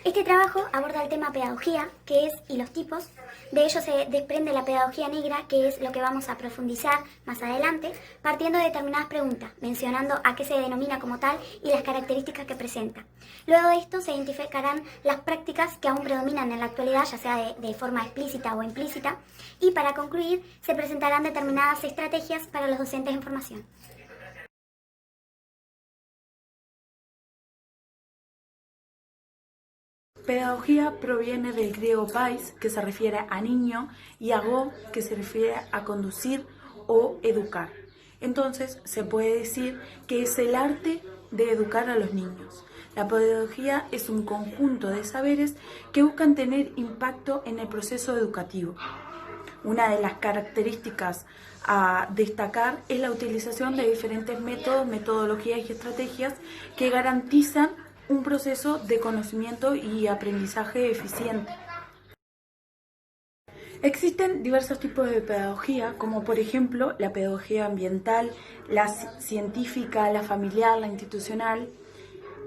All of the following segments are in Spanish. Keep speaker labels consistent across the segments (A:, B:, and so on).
A: Este trabajo aborda el tema pedagogía, que es, y los tipos. De ello se desprende la pedagogía negra, que es lo que vamos a profundizar más adelante, partiendo de determinadas preguntas, mencionando a qué se denomina como tal y las características que presenta. Luego de esto se identificarán las prácticas que aún predominan en la actualidad, ya sea de forma explícita o implícita, y para concluir se presentarán determinadas estrategias para los docentes en formación.
B: Pedagogía proviene del griego pais, que se refiere a niño, y ago, que se refiere a conducir o educar. Entonces, se puede decir que es el arte de educar a los niños. La pedagogía es un conjunto de saberes que buscan tener impacto en el proceso educativo. Una de las características a destacar es la utilización de diferentes métodos, metodologías y estrategias que garantizan un proceso de conocimiento y aprendizaje eficiente. Existen diversos tipos de pedagogía, como por ejemplo la pedagogía ambiental, la científica, la familiar, la institucional.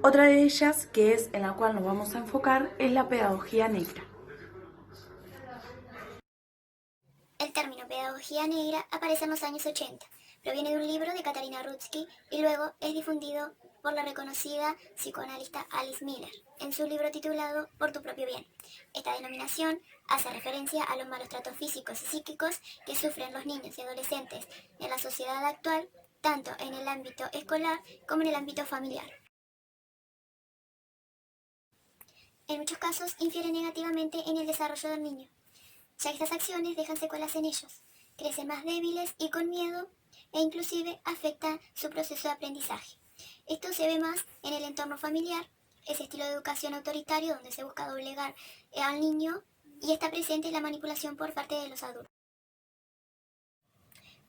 B: Otra de ellas, que es en la cual nos vamos a enfocar, es la pedagogía negra.
A: El término pedagogía negra aparece en los años 80. Proviene de un libro de Katarina Rutsky y luego es difundido por la reconocida psicoanalista Alice Miller en su libro titulado Por tu propio bien. Esta denominación hace referencia a los malos tratos físicos y psíquicos que sufren los niños y adolescentes en la sociedad actual, tanto en el ámbito escolar como en el ámbito familiar. En muchos casos infiere negativamente en el desarrollo del niño, ya que estas acciones dejan secuelas en ellos, crecen más débiles y con miedo e inclusive afectan su proceso de aprendizaje. Esto se ve más en el entorno familiar, ese estilo de educación autoritario donde se busca doblegar al niño y está presente la manipulación por parte de los adultos.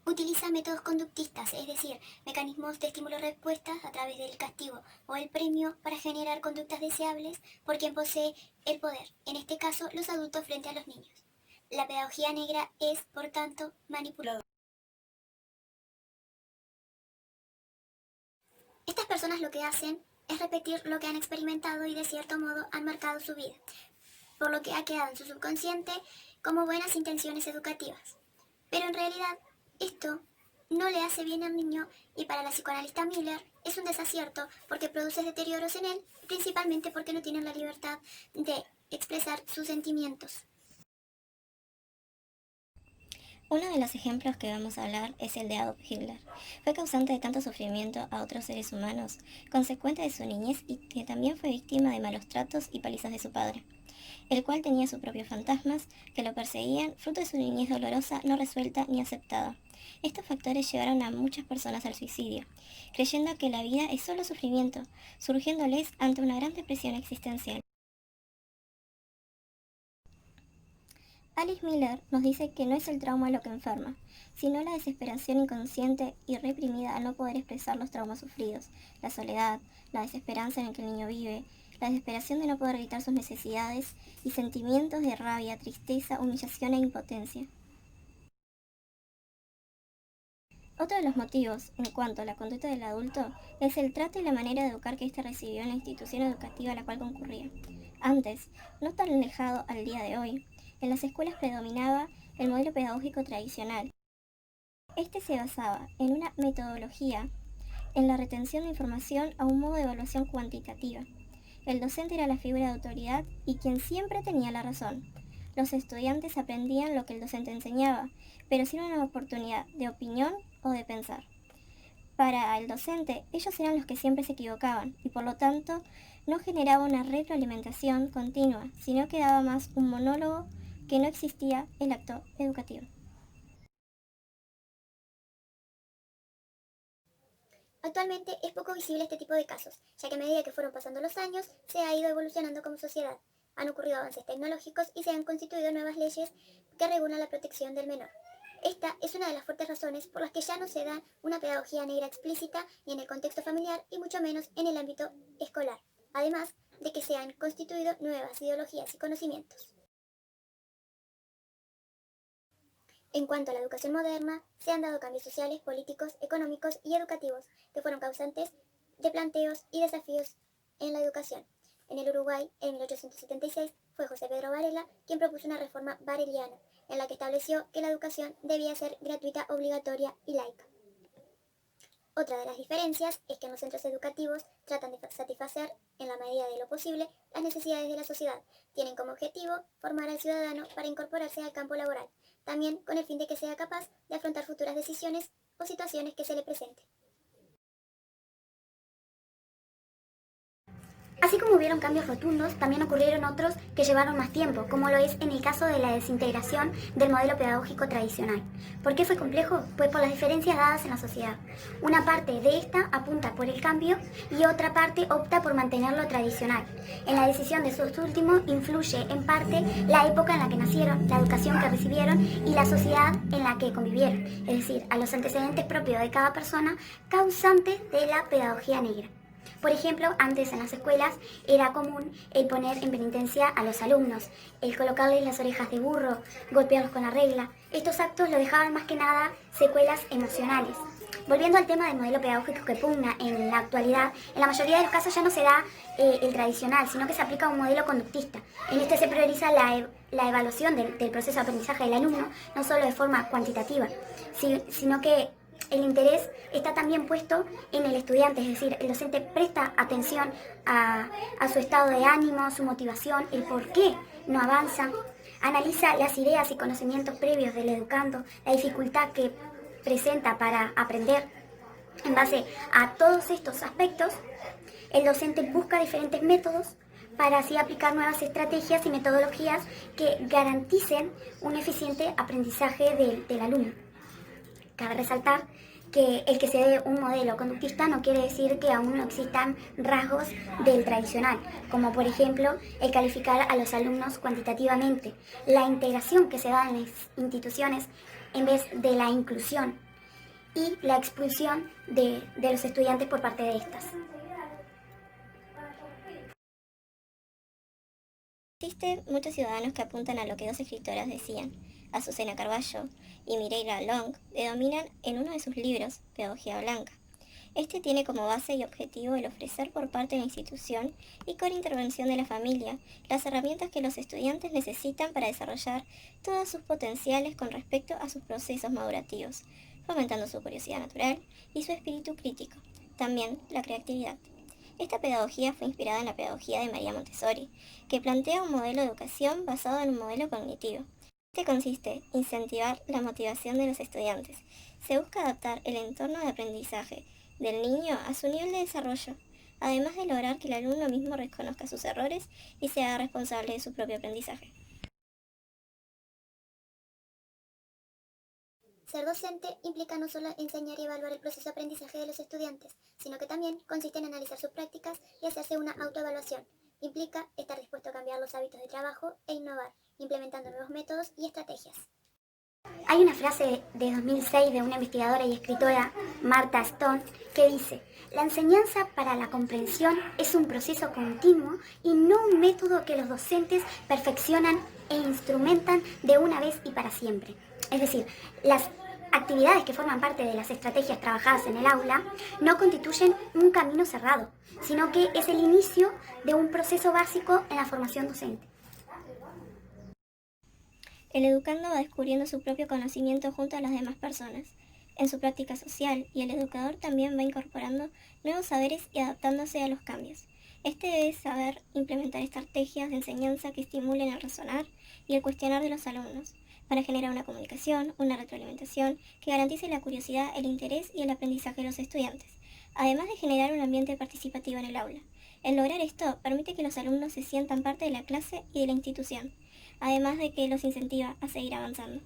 A: Utiliza métodos conductistas, es decir, mecanismos de estímulo-respuesta a través del castigo o el premio para generar conductas deseables por quien posee el poder, en este caso los adultos frente a los niños. La pedagogía negra es, por tanto, manipuladora. Estas personas lo que hacen es repetir lo que han experimentado y de cierto modo han marcado su vida, por lo que ha quedado en su subconsciente como buenas intenciones educativas. Pero en realidad, esto no le hace bien al niño y para la psicoanalista Miller es un desacierto porque produce deterioros en él, principalmente porque no tienen la libertad de expresar sus sentimientos.
C: Uno de los ejemplos que vamos a hablar es el de Adolf Hitler. Fue causante de tanto sufrimiento a otros seres humanos, consecuente de su niñez y que también fue víctima de malos tratos y palizas de su padre, el cual tenía sus propios fantasmas que lo perseguían, fruto de su niñez dolorosa, no resuelta ni aceptada. Estos factores llevaron a muchas personas al suicidio, creyendo que la vida es solo sufrimiento, surgiéndoles ante una gran depresión existencial. Alice Miller nos dice que no es el trauma lo que enferma, sino la desesperación inconsciente y reprimida al no poder expresar los traumas sufridos, la soledad, la desesperanza en la que el niño vive, la desesperación de no poder gritar sus necesidades y sentimientos de rabia, tristeza, humillación e impotencia. Otro de los motivos, en cuanto a la conducta del adulto, es el trato y la manera de educar que éste recibió en la institución educativa a la cual concurría. Antes, no tan alejado al día de hoy, en las escuelas predominaba el modelo pedagógico tradicional. Este se basaba en una metodología, en la retención de información a un modo de evaluación cuantitativa. El docente era la figura de autoridad y quien siempre tenía la razón. Los estudiantes aprendían lo que el docente enseñaba, pero sin una oportunidad de opinión o de pensar. Para el docente, ellos eran los que siempre se equivocaban y por lo tanto no generaba una retroalimentación continua, sino que daba más un monólogo que no existía el acto educativo.
A: Actualmente es poco visible este tipo de casos, ya que a medida que fueron pasando los años, se ha ido evolucionando como sociedad. Han ocurrido avances tecnológicos y se han constituido nuevas leyes que regulan la protección del menor. Esta es una de las fuertes razones por las que ya no se da una pedagogía negra explícita ni en el contexto familiar y mucho menos en el ámbito escolar, además de que se han constituido nuevas ideologías y conocimientos. En cuanto a la educación moderna, se han dado cambios sociales, políticos, económicos y educativos que fueron causantes de planteos y desafíos en la educación. En el Uruguay, en 1876, fue José Pedro Varela quien propuso una reforma vareliana, en la que estableció que la educación debía ser gratuita, obligatoria y laica. Otra de las diferencias es que en los centros educativos tratan de satisfacer, en la medida de lo posible, las necesidades de la sociedad. Tienen como objetivo formar al ciudadano para incorporarse al campo laboral, también con el fin de que sea capaz de afrontar futuras decisiones o situaciones que se le presenten. Así como hubieron cambios rotundos, también ocurrieron otros que llevaron más tiempo, como lo es en el caso de la desintegración del modelo pedagógico tradicional. ¿Por qué fue complejo? Pues por las diferencias dadas en la sociedad. Una parte de esta apunta por el cambio y otra parte opta por mantener lo tradicional. En la decisión de estos últimos influye en parte la época en la que nacieron, la educación que recibieron y la sociedad en la que convivieron, es decir, a los antecedentes propios de cada persona causantes de la pedagogía negra. Por ejemplo, antes en las escuelas era común el poner en penitencia a los alumnos, el colocarles las orejas de burro, golpearlos con la regla. Estos actos lo dejaban más que nada secuelas emocionales. Volviendo al tema del modelo pedagógico que pugna en la actualidad, en la mayoría de los casos ya no se da el tradicional, sino que se aplica un modelo conductista. En este se prioriza la evaluación del proceso de aprendizaje del alumno, no solo de forma cuantitativa, sino que el interés está también puesto en el estudiante, es decir, el docente presta atención a su estado de ánimo, su motivación, el por qué no avanza, analiza las ideas y conocimientos previos del educando, la dificultad que presenta para aprender. En base a todos estos aspectos, el docente busca diferentes métodos para así aplicar nuevas estrategias y metodologías que garanticen un eficiente aprendizaje del alumno. Cabe resaltar que el que se dé un modelo conductista no quiere decir que aún no existan rasgos del tradicional, como por ejemplo el calificar a los alumnos cuantitativamente, la integración que se da en las instituciones en vez de la inclusión y la expulsión de los estudiantes por parte de estas.
C: Existen muchos ciudadanos que apuntan a lo que dos escritoras decían. Azucena Carballo y Mireille Long denominan en uno de sus libros Pedagogía Blanca. Este tiene como base y objetivo el ofrecer por parte de la institución y con intervención de la familia las herramientas que los estudiantes necesitan para desarrollar todos sus potenciales con respecto a sus procesos madurativos, fomentando su curiosidad natural y su espíritu crítico, también la creatividad. Esta pedagogía fue inspirada en la pedagogía de María Montessori, que plantea un modelo de educación basado en un modelo cognitivo. Este consiste en incentivar la motivación de los estudiantes. Se busca adaptar el entorno de aprendizaje del niño a su nivel de desarrollo, además de lograr que el alumno mismo reconozca sus errores y se haga responsable de su propio aprendizaje.
A: Ser docente implica no solo enseñar y evaluar el proceso de aprendizaje de los estudiantes, sino que también consiste en analizar sus prácticas y hacerse una autoevaluación. Implica estar dispuesto a cambiar los hábitos de trabajo e innovar, implementando nuevos métodos y estrategias. Hay una frase de 2006 de una investigadora y escritora, Martha Stone, que dice: la enseñanza para la comprensión es un proceso continuo y no un método que los docentes perfeccionan e instrumentan de una vez y para siempre. Es decir, las actividades que forman parte de las estrategias trabajadas en el aula no constituyen un camino cerrado, sino que es el inicio de un proceso básico en la formación docente.
C: El educando va descubriendo su propio conocimiento junto a las demás personas, en su práctica social, y el educador también va incorporando nuevos saberes y adaptándose a los cambios. Este debe saber implementar estrategias de enseñanza que estimulen el razonar y el cuestionar de los alumnos, para generar una comunicación, una retroalimentación que garantice la curiosidad, el interés y el aprendizaje de los estudiantes, además de generar un ambiente participativo en el aula. El lograr esto permite que los alumnos se sientan parte de la clase y de la institución, además de que los incentiva a seguir avanzando.